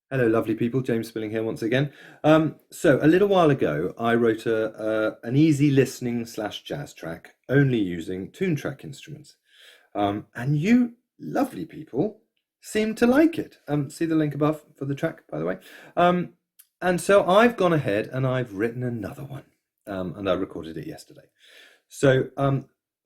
Hello, lovely people. James Spilling here once again. So a little while ago, I wrote an easy listening slash jazz track only using Toontrack instruments, and you lovely people seem to like it. See the link above for the track, by the way. And so I've gone ahead and I've written another one, and I recorded it yesterday. So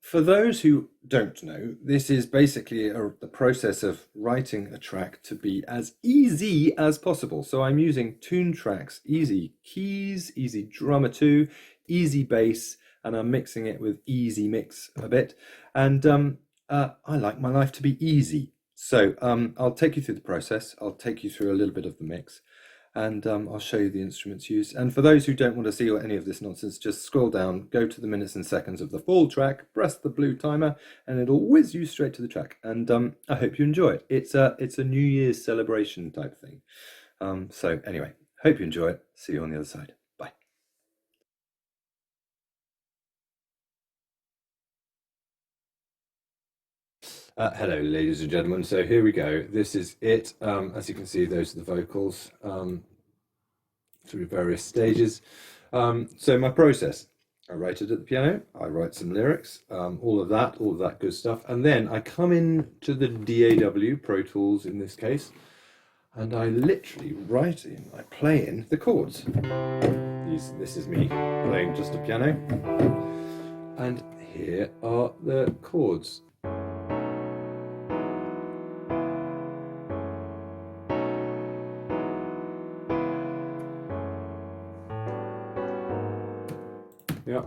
for those who don't know, this is basically the process of writing a track to be as easy as possible. So I'm using Toontrack's easy keys, easy drummer 2, easy bass, and I'm mixing it with easy mix a bit. And I like my life to be easy. So I'll take you through the process. I'll take you through a little bit of the mix, and I'll show you the instruments used. And for those who don't want to see any of this nonsense, just scroll down, go to the minutes and seconds of the full track, press the blue timer, and it'll whiz you straight to the track. And I hope you enjoy it. It's a New Year's celebration type thing. So anyway, hope you enjoy it. See you on the other side. Bye. Hello, ladies and gentlemen. So here we go. This is it. As you can see, those are the vocals through various stages. So my process, I write it at the piano, I write some lyrics, all of that good stuff. And then I come in to the DAW, Pro Tools in this case, and I literally write in, I play in the chords. This is me playing just a piano. And here are the chords. Yeah.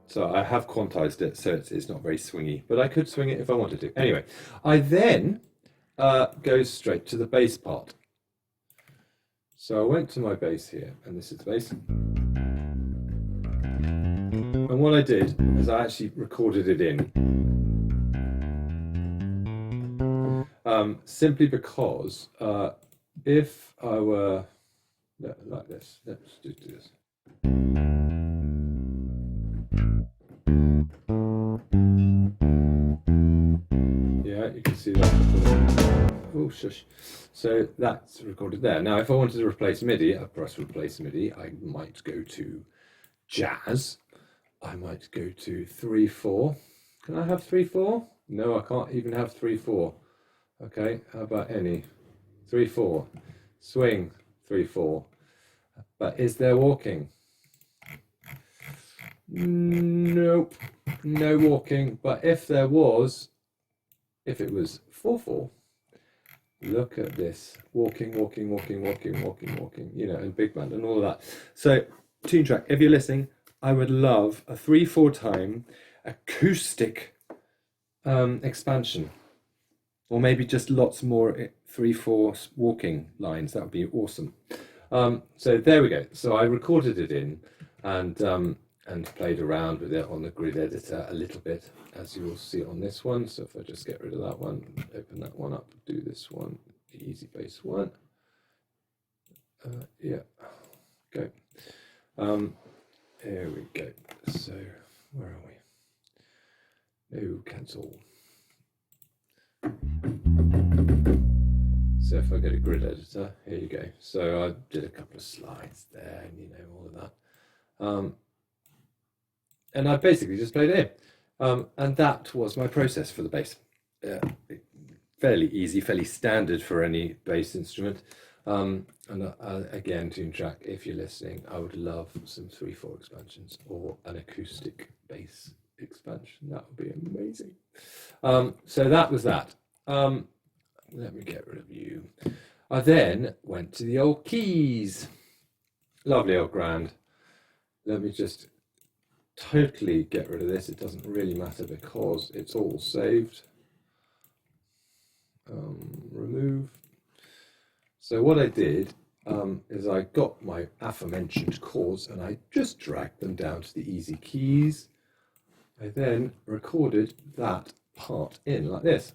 So I have quantized it, so it's not very swingy, but I could swing it if I wanted to. Anyway, I then go straight to the bass part. So I went to my bass here, and this is the bass. And what I did is I actually recorded it in. Simply because if I were like this, let's just do this. Yeah, you can see that. Oh, shush. So that's recorded there. Now, if I wanted to replace MIDI, I press replace MIDI. I might go to jazz. I might go to 3/4. Can I have 3/4? No, I can't even have 3/4. Okay, how about any? 3/4, swing 3/4. But is there walking? Nope, no walking. But if there was, if it was 4/4, look at this, walking, you know, and big band and all of that. So Toontrack, if you're listening, I would love a 3/4 time acoustic expansion. Or maybe just lots more 3/4 walking lines. That would be awesome. So there we go. So I recorded it in and played around with it on the grid editor a little bit, as you will see on this one. So if I just get rid of that one, open that one up, do this one, the easy bass one. Yeah, go. Here we go. So where are we? No, cancel. So if I go to grid editor, here you go. So I did a couple of slides there, and you know, all of that. And I basically just played it in. And that was my process for the bass. Fairly easy, fairly standard for any bass instrument. And again, Toontrack, if you're listening, I would love some 3/4 expansions or an acoustic bass expansion. That would be amazing. So that was that. Let me get rid of you. I then went to the old keys. Lovely old grand. Let me just totally get rid of this. It doesn't really matter because it's all saved. Remove. So what I did is I got my aforementioned chords and I just dragged them down to the easy keys. I then recorded that part in like this.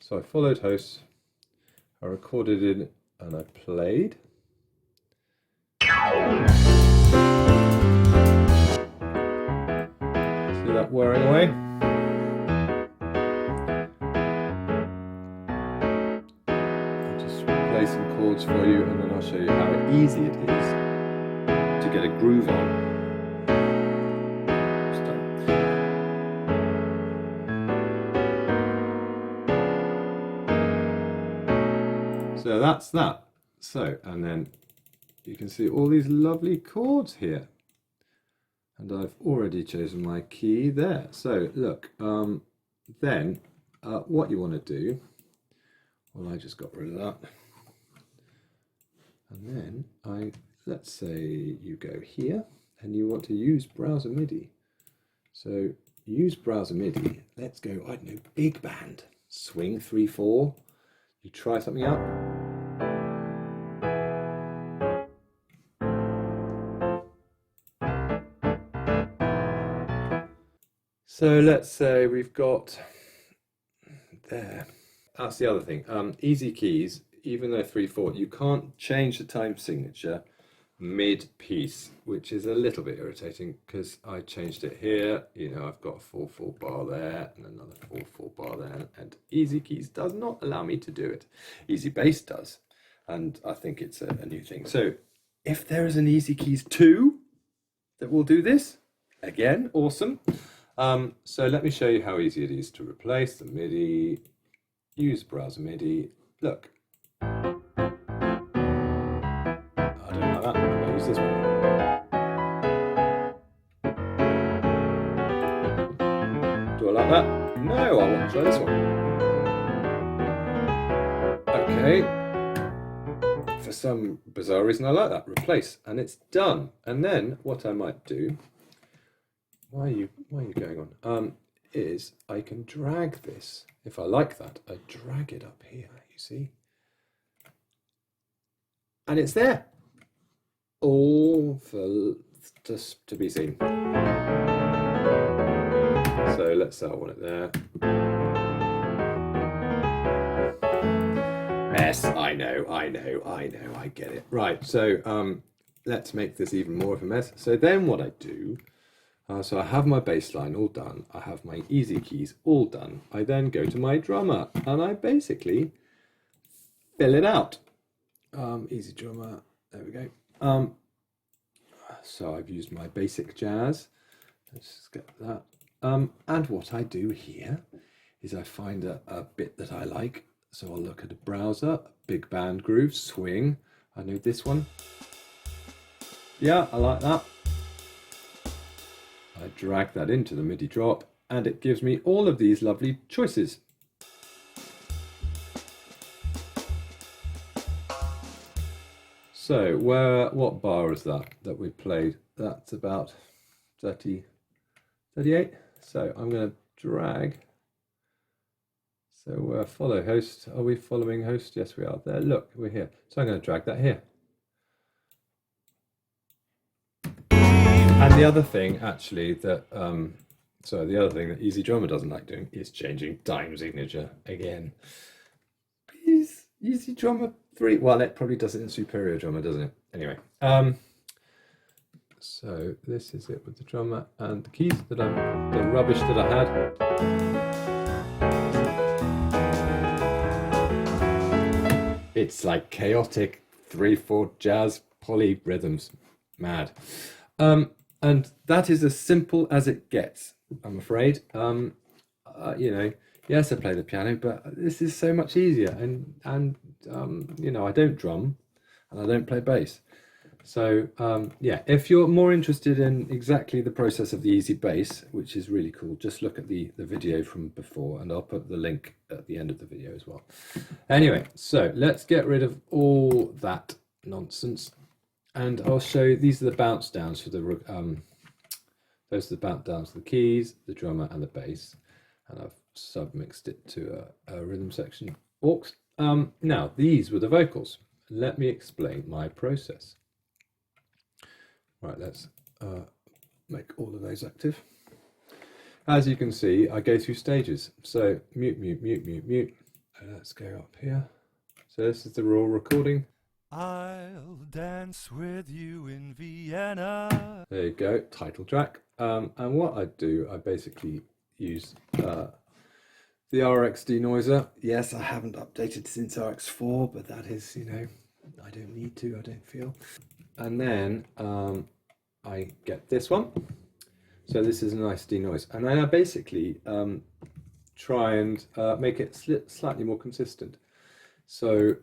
So I followed hosts, I recorded it and I played. do that whirring away. I'll just play some chords for you, and then I'll show you how easy it is to get a groove on. So that's that. So, and then you can see all these lovely chords here. And I've already chosen my key there. So look, then what you want to do, well, I just got rid of that. And then let's say you go here and you want to use browser MIDI. So use browser MIDI. Let's go, I don't know, big band, swing 3/4. You try something out. So let's say we've got there. That's the other thing. Easy keys, even though 3/4, you can't change the time signature mid-piece, which is a little bit irritating because I changed it here. You know, I've got a 4/4 bar there and another 4/4 bar there, and Easy Keys does not allow me to do it. Easy Bass does, and I think it's a new thing. So if there is an Easy Keys 2 that will do this, again, awesome. So let me show you how easy it is to replace the MIDI, use browser MIDI. Look. I don't like that, I'm gonna use this one. Do I like that? No, I want to try this one. Okay. For some bizarre reason I like that. Replace, and it's done. And then what I might do, why are you going on? Is I can drag this. If I like that, I drag it up here, you see? And it's there. All for just to be seen. So let's say I want it there. Mess, I know, I get it. Right, so let's make this even more of a mess. So then what I do, so I have my bass line all done, I have my easy keys all done, I then go to my drummer and I basically fill it out. Easy drummer, there we go. So I've used my basic jazz, let's just get that. And what I do here is I find a bit that I like. So I'll look at a browser, big band groove, swing. I know this one. Yeah, I like that. I drag that into the MIDI drop and it gives me all of these lovely choices. So what bar is that we played? That's about 30, 38. So I'm going to drag. So follow host. Are we following host? Yes, we are. There, look, we're here. So I'm going to drag that here. And the other thing, actually, that the other thing that Easy Drummer doesn't like doing is changing time signature again. Please, Easy Drummer 3. Well, it probably does it in Superior Drummer, doesn't it? Anyway, so this is it with the drummer and the keys that the rubbish that I had. It's like chaotic 3/4 jazz polyrhythms, mad. And that is as simple as it gets, I'm afraid. You know, yes, I play the piano, but this is so much easier. And you know, I don't drum and I don't play bass. So yeah, if you're more interested in exactly the process of the Easy Bass, which is really cool, just look at the video from before, and I'll put the link at the end of the video as well. Anyway, so let's get rid of all that nonsense, and I'll show you, these are the bounce downs for the those are the bounce downs for the keys, the drummer and the bass, and I've submixed it to a rhythm section aux. Now these were the vocals. Let me explain my process. Right, let's make all of those active. As you can see, I go through stages. So mute, mute, mute, mute, mute. Let's go up here. So this is the raw recording. I'll dance with you in Vienna. There you go, title track. And what I do, I basically use the RX denoiser. Yes, I haven't updated since RX4, but that is, you know, I don't need to, I don't feel. And then I get this one. So this is a nice denoise. And then I basically try and make it slightly more consistent. So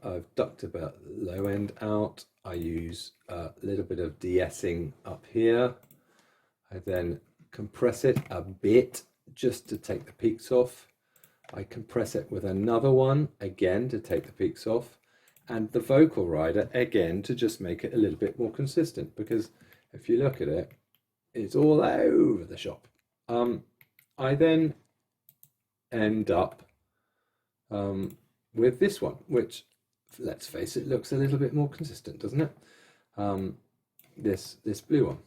I've ducked about low end out. I use a little bit of de-essing up here. I then compress it a bit just to take the peaks off. I compress it with another one again to take the peaks off, and the vocal rider again to just make it a little bit more consistent, because if you look at it, it's all over the shop. I then end up with this one, which, let's face it, looks a little bit more consistent, doesn't it? This blue one.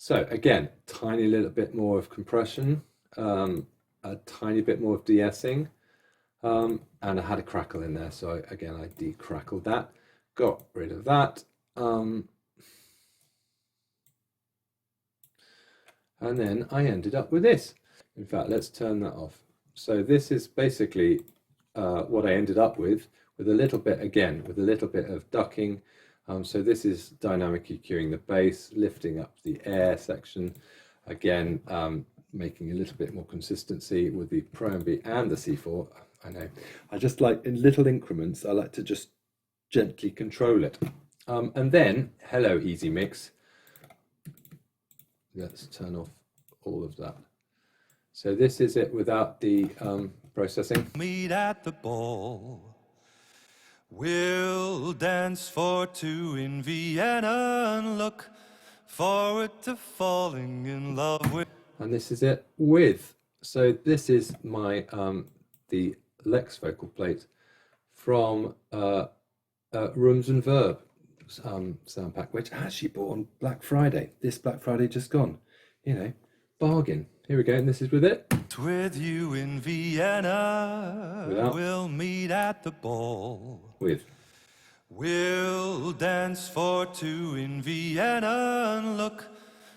So again, tiny little bit more of compression, a tiny bit more of de-essing, and I had a crackle in there, so again I de-crackled that, got rid of that, and then I ended up with this. In fact, let's turn that off. So this is basically what I ended up with a little bit, again, with a little bit of ducking. So this is dynamic EQing the bass, lifting up the air section, again, making a little bit more consistency with the Pro MB and the C4. I know, I just like, in little increments, I like to just gently control it. And then, hello Easy Mix. Let's turn off all of that. So this is it without the processing. Meet at the ball. We'll dance for two in Vienna and look forward to falling in love with. And this is it with. So this is my the Lex vocal plate from Rooms and Verb sound pack, which I actually bought on Black Friday. This Black Friday just gone. You know, bargain. Here we go, and this is with it. With you in Vienna, Without. We'll meet at the ball. With. We'll dance for two in Vienna and look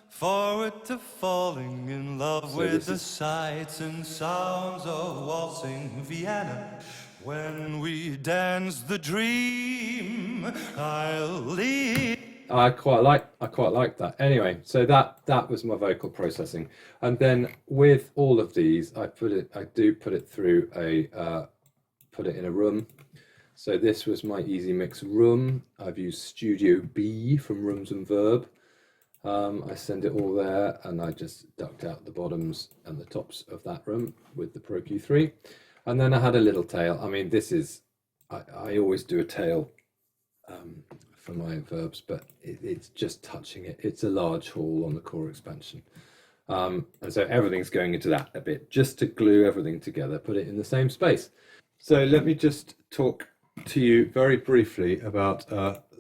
forward to falling in love with the sights and sounds of waltzing Vienna. When we dance the dream, I'll leave. I quite like that. Anyway, so that was my vocal processing, and then with all of these, I do put it through put it in a room. So this was my Easy Mix room. I've used Studio B from Rooms and Verb. I send it all there, and I just ducked out the bottoms and the tops of that room with the Pro Q3, and then I had a little tail. I mean, this is I always do a tail for my verbs, but it's just touching it. It's a large hall on the core expansion, and so everything's going into that a bit, just to glue everything together, put it in the same space. So let me just talk to you very briefly about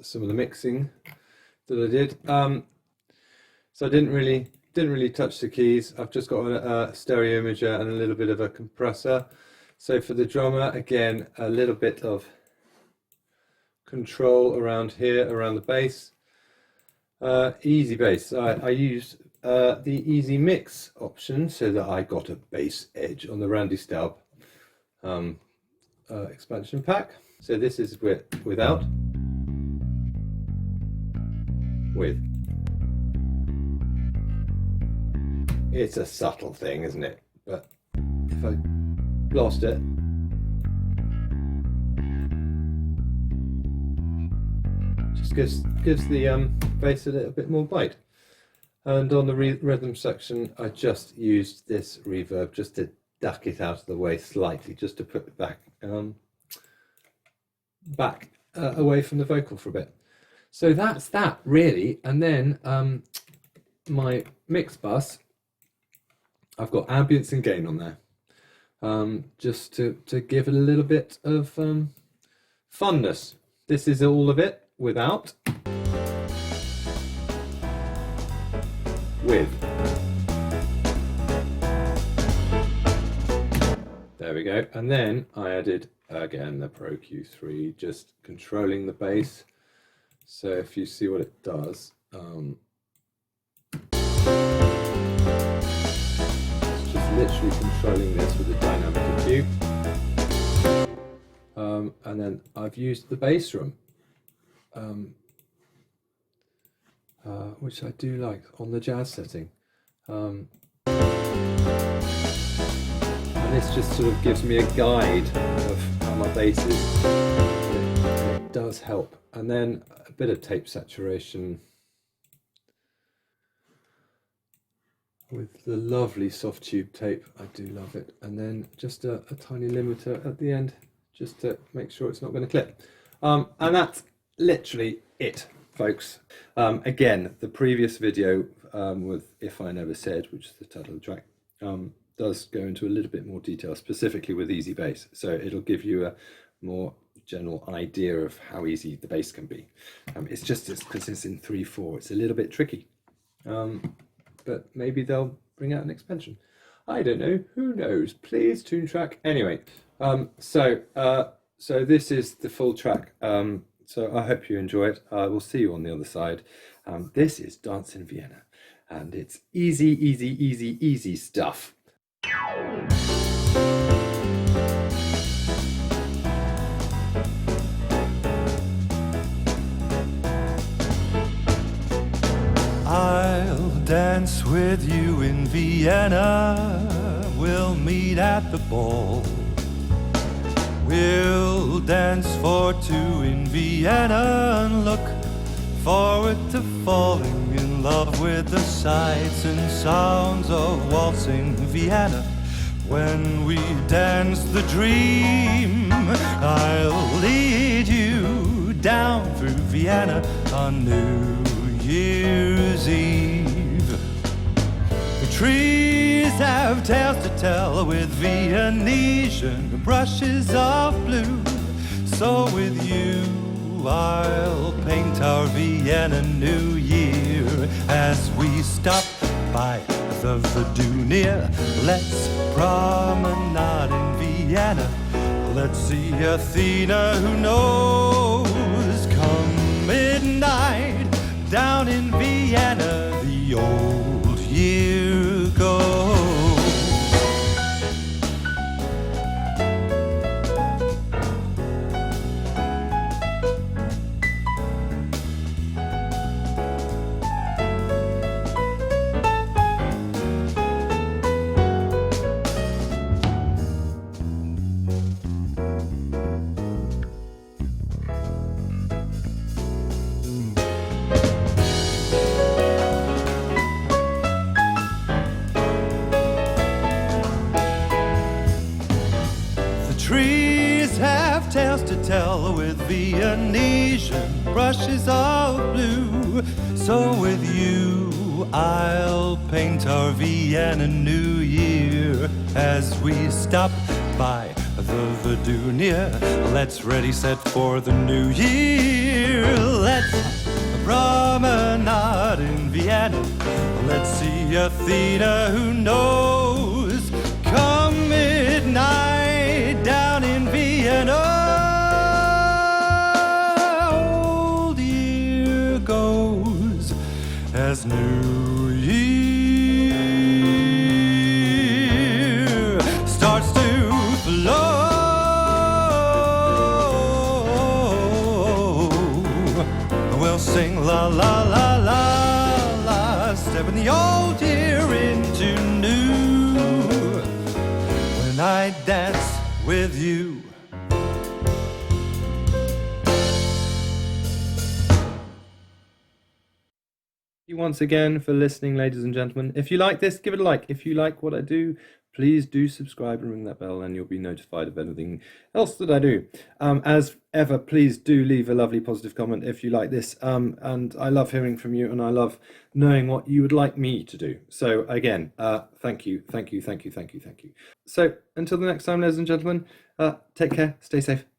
some of the mixing that I did. So I didn't really touch the keys. I've just got a stereo imager and a little bit of a compressor. So for the drummer, again, a little bit of control around here, around the bass. Easy bass. I used the Easy Mix option so that I got a bass edge on the Randy Staub expansion pack. So this is without. With. It's a subtle thing, isn't it? But if I blast it, just gives the bass a little bit more bite. And on the rhythm section, I just used this reverb just to duck it out of the way slightly, just to put it back away from the vocal for a bit. So that's that really. And then my mix bus, I've got ambience and gain on there, just to give it a little bit of funness. This is all of it without. With. There we go. And then I added again the Pro Q3, just controlling the bass. So if you see what it does, literally controlling this with a dynamic EQ. And then I've used the bass drum, which I do like on the jazz setting. And this just sort of gives me a guide of how my bass is. It does help. And then a bit of tape saturation with the lovely soft tube tape. I do love it. And then just a tiny limiter at the end, just to make sure it's not going to clip. And that's literally it, folks. Again, the previous video with If I Never Said, which is the title of the track, does go into a little bit more detail, specifically with easy bass. So it'll give you a more general idea of how easy the bass can be. It's just because it's in 3/4, it's a little bit tricky. But maybe they'll bring out an expansion. I don't know. Who knows? Please, Toontrack. Anyway, so this is the full track. So I hope you enjoy it. We'll see you on the other side. This is Dance in Vienna, and it's easy, easy, easy, easy stuff. I'll dance with you in Vienna. We'll meet at the ball. We'll dance for two in Vienna and look forward to falling in love with the sights and sounds of waltzing Vienna. When we dance the dream, I'll lead you down through Vienna on New Year's Eve. The trees have tales to tell with Viennesian brushes of blue. So with you I'll paint our Vienna New Year. As we stop by the Vienna, let's promenade in Vienna. Let's see Athena who knows. Come midnight down in Vienna, the old year goes. Trees have tales to tell with Viennesian brushes of blue. So with you I'll paint our Vienna New Year. As we stop by the Vienna, let's ready set for the new year. Let's promenade in Vienna. Let's see Athena who knows. Come midnight down in Vienna, old year goes as new year starts to flow. We'll sing la la la la la, stepping the old year into new. When I dance with you. Thank you once again for listening, ladies and gentlemen. If you like this, give it a like. If you like what I do, please do subscribe and ring that bell, and you'll be notified of anything else that I do. As ever, please do leave a lovely positive comment if you like this. And I love hearing from you, and I love knowing what you would like me to do. So again, thank you, thank you, thank you, thank you, thank you. So until the next time, ladies and gentlemen, take care, stay safe.